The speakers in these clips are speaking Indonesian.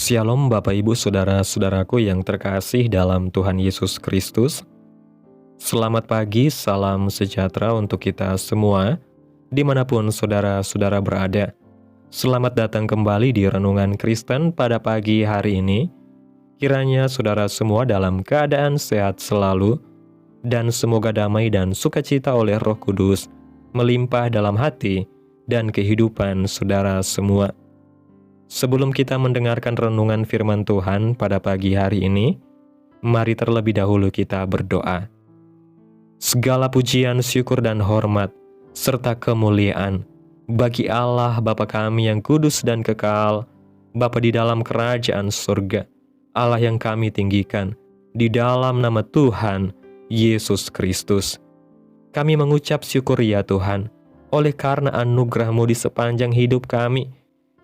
Shalom Bapak Ibu Saudara-saudaraku yang terkasih dalam Tuhan Yesus Kristus. Selamat pagi, salam sejahtera untuk kita semua, dimanapun saudara-saudara berada. Selamat datang kembali di Renungan Kristen pada pagi hari ini. Kiranya saudara semua dalam keadaan sehat selalu, dan semoga damai dan sukacita oleh Roh Kudus melimpah dalam hati dan kehidupan saudara semua. Sebelum kita mendengarkan renungan firman Tuhan pada pagi hari ini, mari terlebih dahulu kita berdoa. Segala pujian, syukur, dan hormat, serta kemuliaan bagi Allah Bapa kami yang kudus dan kekal, Bapa di dalam kerajaan surga, Allah yang kami tinggikan, di dalam nama Tuhan Yesus Kristus. Kami mengucap syukur ya Tuhan, oleh karena anugerah-Mu di sepanjang hidup kami,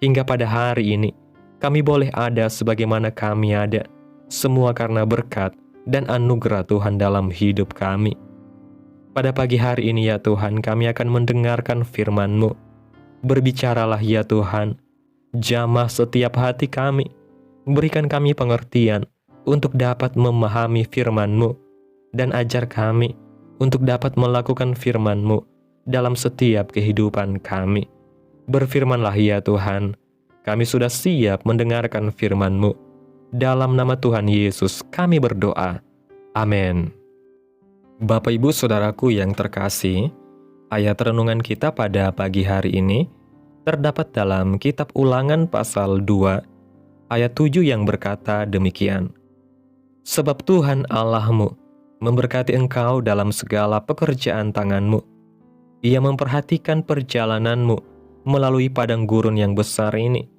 hingga pada hari ini, kami boleh ada sebagaimana kami ada, semua karena berkat dan anugerah Tuhan dalam hidup kami. Pada pagi hari ini ya Tuhan, kami akan mendengarkan firman-Mu. Berbicaralah ya Tuhan, jamah setiap hati kami, berikan kami pengertian untuk dapat memahami firman-Mu, dan ajar kami untuk dapat melakukan firman-Mu dalam setiap kehidupan kami. Berfirmanlah ya Tuhan, kami sudah siap mendengarkan firman-Mu. Dalam nama Tuhan Yesus kami berdoa. Amin. Bapak Ibu Saudaraku yang terkasih, ayat renungan kita pada pagi hari ini terdapat dalam kitab Ulangan pasal 2, ayat 7 yang berkata demikian. Sebab Tuhan Allah-Mu memberkati engkau dalam segala pekerjaan tangan-Mu. Ia memperhatikan perjalanan-Mu melalui padang gurun yang besar ini.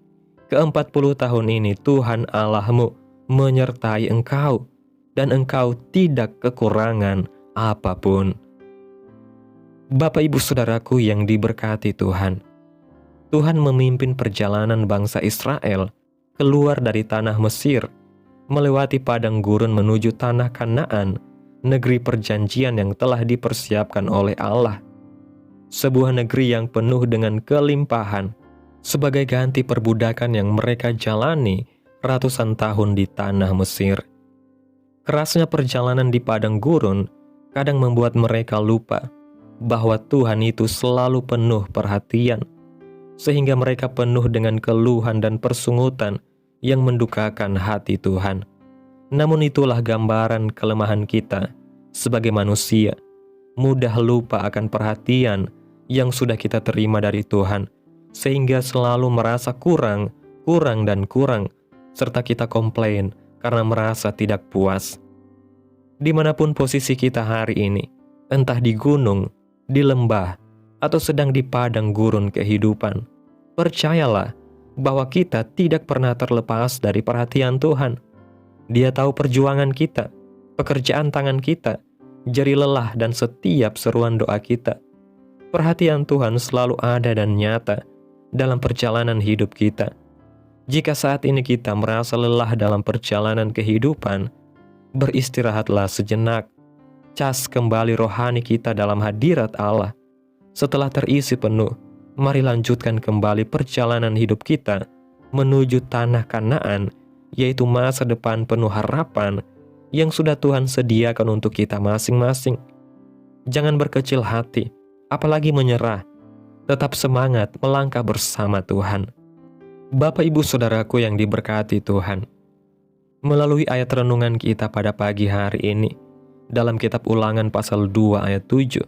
Ke-40 tahun ini Tuhan Allah-Mu menyertai engkau, dan engkau tidak kekurangan apapun. Bapak Ibu Saudaraku yang diberkati Tuhan, Tuhan memimpin perjalanan bangsa Israel keluar dari tanah Mesir, melewati padang gurun menuju tanah Kanaan, negeri perjanjian yang telah dipersiapkan oleh Allah. Sebuah negeri yang penuh dengan kelimpahan, sebagai ganti perbudakan yang mereka jalani ratusan tahun di tanah Mesir. Kerasnya perjalanan di padang gurun kadang membuat mereka lupa bahwa Tuhan itu selalu penuh perhatian, sehingga mereka penuh dengan keluhan dan persungutan yang mendukakan hati Tuhan. Namun itulah gambaran kelemahan kita sebagai manusia, mudah lupa akan perhatian yang sudah kita terima dari Tuhan, sehingga selalu merasa kurang, serta kita komplain karena merasa tidak puas. Dimanapun posisi kita hari ini, entah di gunung, di lembah, atau sedang di padang gurun kehidupan, percayalah bahwa kita tidak pernah terlepas dari perhatian Tuhan. Dia tahu perjuangan kita, pekerjaan tangan kita, jeri lelah dan setiap seruan doa kita. Perhatian Tuhan selalu ada dan nyata dalam perjalanan hidup kita. Jika saat ini kita merasa lelah dalam perjalanan kehidupan, beristirahatlah sejenak. Cas kembali rohani kita dalam hadirat Allah. Setelah terisi penuh, mari lanjutkan kembali perjalanan hidup kita menuju tanah Kanaan, yaitu masa depan penuh harapan yang sudah Tuhan sediakan untuk kita masing-masing. Jangan berkecil hati, apalagi menyerah. Tetap semangat melangkah bersama Tuhan. Bapak Ibu Saudaraku yang diberkati Tuhan, melalui ayat renungan kita pada pagi hari ini, dalam kitab Ulangan pasal 2 ayat 7,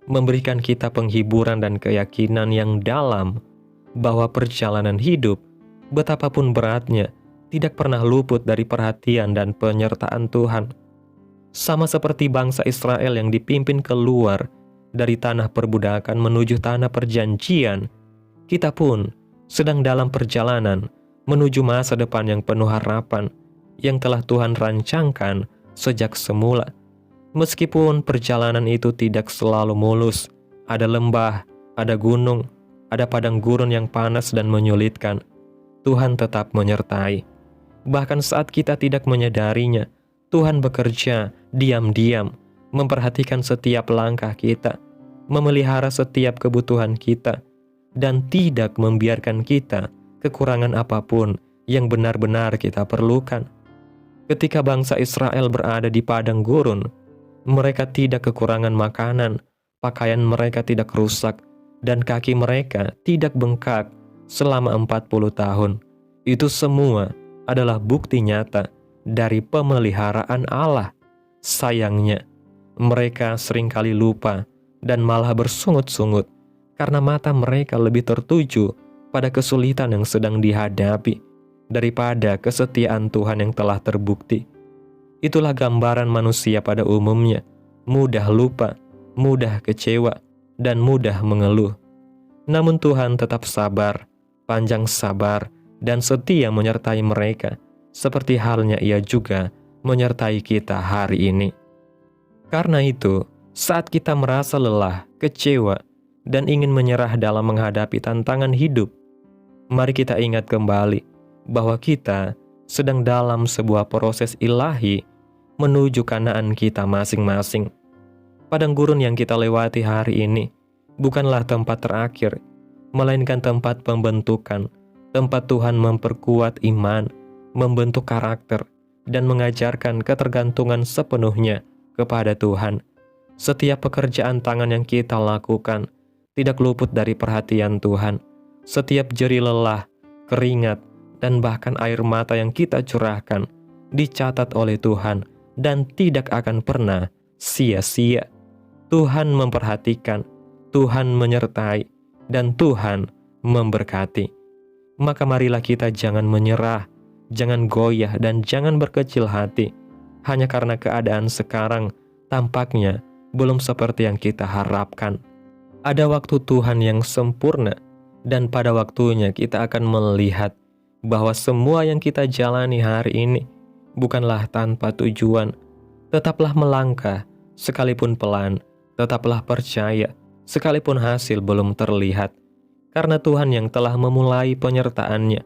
memberikan kita penghiburan dan keyakinan yang dalam bahwa perjalanan hidup, betapapun beratnya, tidak pernah luput dari perhatian dan penyertaan Tuhan. Sama seperti bangsa Israel yang dipimpin keluar dari tanah perbudakan menuju tanah perjanjian, kita pun sedang dalam perjalanan menuju masa depan yang penuh harapan yang telah Tuhan rancangkan sejak semula. Meskipun perjalanan itu tidak selalu mulus, ada lembah, ada gunung, ada padang gurun yang panas dan menyulitkan, Tuhan tetap menyertai. Bahkan saat kita tidak menyadarinya, Tuhan bekerja diam-diam, memperhatikan setiap langkah kita, memelihara setiap kebutuhan kita, dan tidak membiarkan kita kekurangan apapun yang benar-benar kita perlukan. Ketika bangsa Israel berada di padang gurun, mereka tidak kekurangan makanan, pakaian mereka tidak rusak, dan kaki mereka tidak bengkak selama 40 tahun. Itu semua adalah bukti nyata dari pemeliharaan Allah. Sayangnya, mereka seringkali lupa dan malah bersungut-sungut karena mata mereka lebih tertuju pada kesulitan yang sedang dihadapi daripada kesetiaan Tuhan yang telah terbukti. Itulah gambaran manusia pada umumnya, mudah lupa, mudah kecewa, dan mudah mengeluh. Namun Tuhan tetap sabar, panjang sabar, dan setia menyertai mereka, seperti halnya Ia juga menyertai kita hari ini. Karena itu, saat kita merasa lelah, kecewa, dan ingin menyerah dalam menghadapi tantangan hidup, mari kita ingat kembali bahwa kita sedang dalam sebuah proses ilahi menuju Kanaan kita masing-masing. Padang gurun yang kita lewati hari ini bukanlah tempat terakhir, melainkan tempat pembentukan, tempat Tuhan memperkuat iman, membentuk karakter, dan mengajarkan ketergantungan sepenuhnya kepada Tuhan. Setiap pekerjaan tangan yang kita lakukan tidak luput dari perhatian Tuhan. Setiap jeri lelah, keringat, dan bahkan air mata yang kita curahkan dicatat oleh Tuhan dan tidak akan pernah sia-sia. Tuhan memperhatikan, Tuhan menyertai, dan Tuhan memberkati. Maka marilah kita jangan menyerah, jangan goyah, dan jangan berkecil hati, hanya karena keadaan sekarang tampaknya belum seperti yang kita harapkan. Ada waktu Tuhan yang sempurna, dan pada waktunya kita akan melihat bahwa semua yang kita jalani hari ini bukanlah tanpa tujuan. Tetaplah melangkah, sekalipun pelan, tetaplah percaya, sekalipun hasil belum terlihat. Karena Tuhan yang telah memulai penyertaan-Nya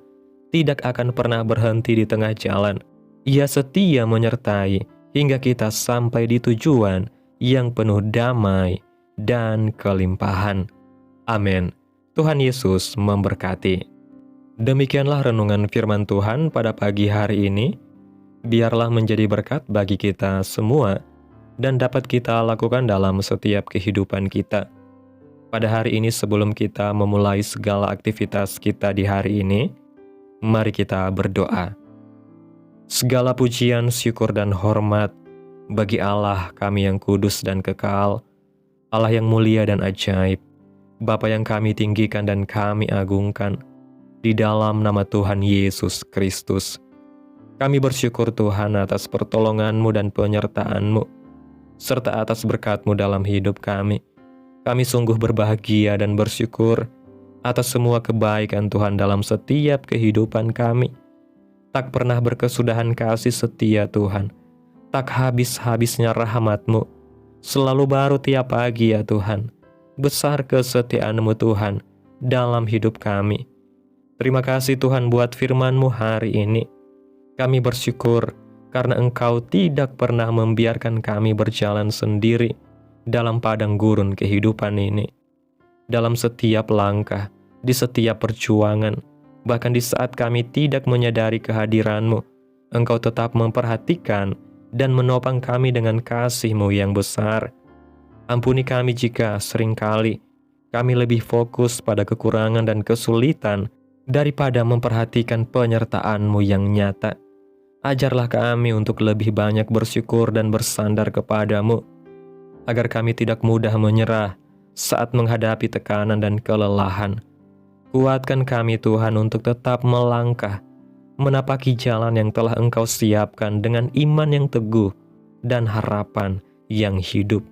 tidak akan pernah berhenti di tengah jalan. Ia setia menyertai hingga kita sampai di tujuan yang penuh damai dan kelimpahan. Amin. Tuhan Yesus memberkati. Demikianlah renungan firman Tuhan pada pagi hari ini. Biarlah menjadi berkat bagi kita semua dan dapat kita lakukan dalam setiap kehidupan kita. Pada hari ini sebelum kita memulai segala aktivitas kita di hari ini, mari kita berdoa. Segala pujian, syukur, dan hormat bagi Allah kami yang kudus dan kekal, Allah yang mulia dan ajaib, Bapa yang kami tinggikan dan kami agungkan, di dalam nama Tuhan Yesus Kristus. Kami bersyukur Tuhan atas pertolongan-Mu dan penyertaan-Mu, serta atas berkat-Mu dalam hidup kami. Kami sungguh berbahagia dan bersyukur atas semua kebaikan Tuhan dalam setiap kehidupan kami. Tak pernah berkesudahan kasih setia Tuhan, tak habis-habisnya rahmat-Mu, selalu baru tiap pagi ya Tuhan. Besar kesetiaan-Mu Tuhan dalam hidup kami. Terima kasih Tuhan buat firman-Mu hari ini. Kami bersyukur karena Engkau tidak pernah membiarkan kami berjalan sendiri dalam padang gurun kehidupan ini. Dalam setiap langkah, di setiap perjuangan, bahkan di saat kami tidak menyadari kehadiran-Mu, Engkau tetap memperhatikan dan menopang kami dengan kasih-Mu yang besar. Ampuni kami jika seringkali kami lebih fokus pada kekurangan dan kesulitan daripada memperhatikan penyertaan-Mu yang nyata. Ajarlah kami untuk lebih banyak bersyukur dan bersandar kepada-Mu, agar kami tidak mudah menyerah saat menghadapi tekanan dan kelelahan. Kuatkan kami Tuhan untuk tetap melangkah, menapaki jalan yang telah Engkau siapkan dengan iman yang teguh dan harapan yang hidup.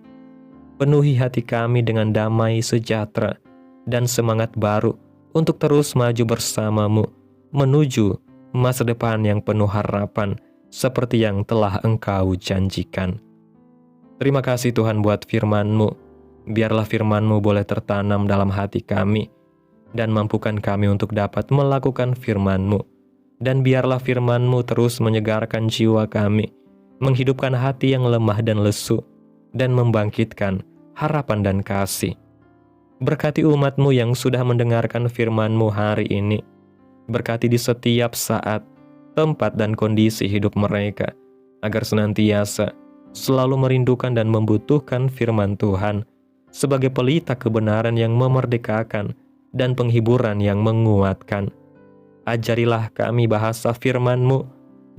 Penuhi hati kami dengan damai sejahtera dan semangat baru untuk terus maju bersama-Mu menuju masa depan yang penuh harapan seperti yang telah Engkau janjikan. Terima kasih Tuhan buat firman-Mu. Biarlah firman-Mu boleh tertanam dalam hati kami dan mampukan kami untuk dapat melakukan firman-Mu. Dan biarlah firman-Mu terus menyegarkan jiwa kami, menghidupkan hati yang lemah dan lesu, dan membangkitkan harapan dan kasih. Berkati umat-Mu yang sudah mendengarkan firman-Mu hari ini. Berkati di setiap saat, tempat dan kondisi hidup mereka, agar senantiasa selalu merindukan dan membutuhkan firman Tuhan sebagai pelita kebenaran yang memerdekakan dan penghiburan yang menguatkan. Ajarilah kami bahasa firman-Mu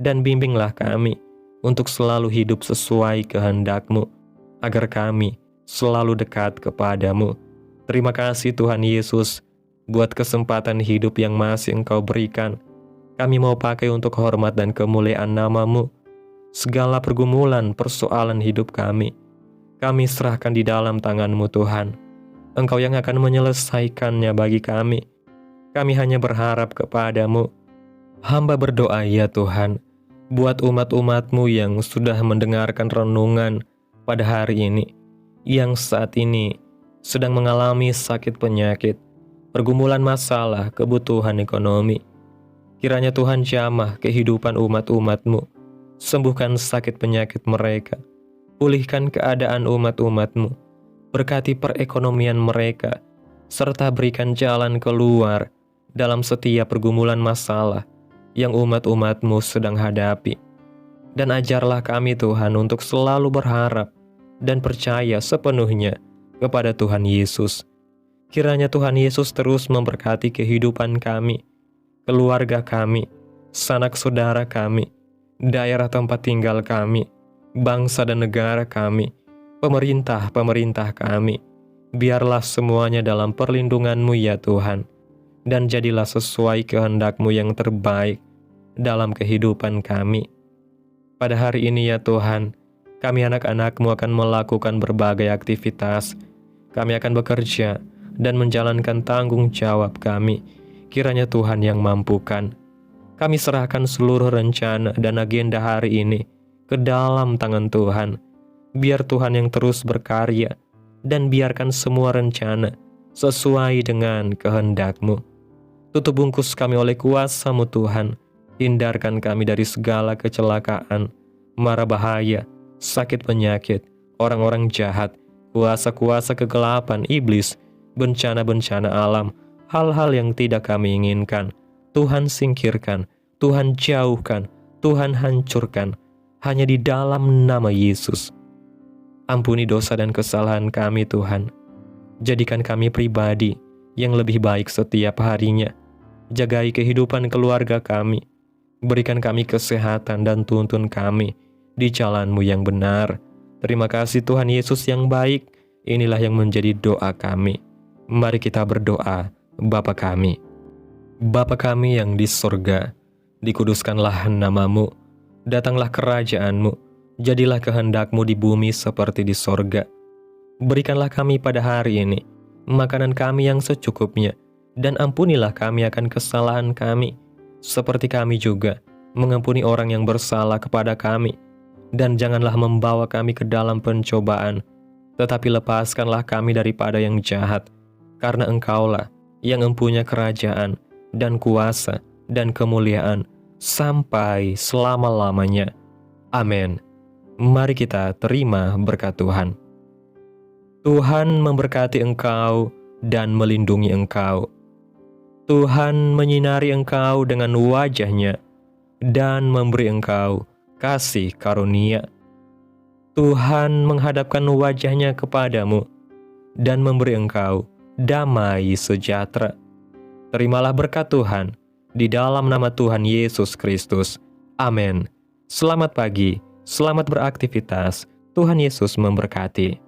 dan bimbinglah kami untuk selalu hidup sesuai kehendak-Mu, agar kami selalu dekat kepadamu. Terima kasih Tuhan Yesus, buat kesempatan hidup yang masih Engkau berikan. Kami mau pakai untuk hormat dan kemuliaan nama-Mu. Segala pergumulan, persoalan hidup kami serahkan di dalam tangan-Mu Tuhan. Engkau yang akan menyelesaikannya bagi kami. Kami hanya berharap kepadamu. Hamba berdoa ya Tuhan, buat umat-umat-Mu yang sudah mendengarkan renungan pada hari ini, yang saat ini sedang mengalami sakit penyakit, pergumulan masalah, kebutuhan ekonomi. Kiranya Tuhan jamah kehidupan umat-umat-Mu, sembuhkan sakit penyakit mereka, pulihkan keadaan umat-umat-Mu, berkati perekonomian mereka, serta berikan jalan keluar dalam setiap pergumulan masalah yang umat-umat-Mu sedang hadapi. Dan ajarlah kami Tuhan untuk selalu berharap dan percaya sepenuhnya kepada Tuhan Yesus. Kiranya Tuhan Yesus terus memberkati kehidupan kami, keluarga kami, sanak saudara kami, daerah tempat tinggal kami, bangsa dan negara kami, pemerintah kami. Biarlah semuanya dalam perlindungan-Mu ya Tuhan, dan jadilah sesuai kehendak-Mu yang terbaik dalam kehidupan kami. Pada hari ini ya Tuhan, kami anak-anak-Mu akan melakukan berbagai aktivitas. Kami akan bekerja dan menjalankan tanggung jawab kami. Kiranya Tuhan yang mampukan. Kami serahkan seluruh rencana dan agenda hari ini ke dalam tangan Tuhan. Biar Tuhan yang terus berkarya dan biarkan semua rencana sesuai dengan kehendak-Mu. Tutup bungkus kami oleh kuasa-Mu Tuhan. Hindarkan kami dari segala kecelakaan, mara bahaya, sakit penyakit, orang-orang jahat, kuasa-kuasa kegelapan iblis, bencana-bencana alam, hal-hal yang tidak kami inginkan. Tuhan singkirkan, Tuhan jauhkan, Tuhan hancurkan, hanya di dalam nama Yesus. Ampuni dosa dan kesalahan kami Tuhan. Jadikan kami pribadi yang lebih baik setiap harinya. Jagai kehidupan keluarga kami. Berikan kami kesehatan dan tuntun kami di jalan-Mu yang benar. Terima kasih Tuhan Yesus yang baik. Inilah yang menjadi doa kami. Mari kita berdoa. Bapa kami. Bapa kami yang di sorga, dikuduskanlah nama-Mu. Datanglah kerajaan-Mu. Jadilah kehendak-Mu di bumi seperti di sorga. Berikanlah kami pada hari ini makanan kami yang secukupnya, dan ampunilah kami akan kesalahan kami, seperti kami juga mengampuni orang yang bersalah kepada kami. Dan janganlah membawa kami ke dalam pencobaan, tetapi lepaskanlah kami daripada yang jahat, karena Engkaulah yang mempunyai kerajaan dan kuasa dan kemuliaan sampai selama-lamanya. Amin. Mari kita terima berkat Tuhan. Tuhan memberkati engkau dan melindungi engkau. Tuhan menyinari engkau dengan wajah-Nya dan memberi engkau kasih karunia. Tuhan menghadapkan wajah-Nya kepadamu dan memberi engkau damai sejahtera. Terimalah berkat Tuhan di dalam nama Tuhan Yesus Kristus. Amin. Selamat pagi, selamat beraktivitas. Tuhan Yesus memberkati.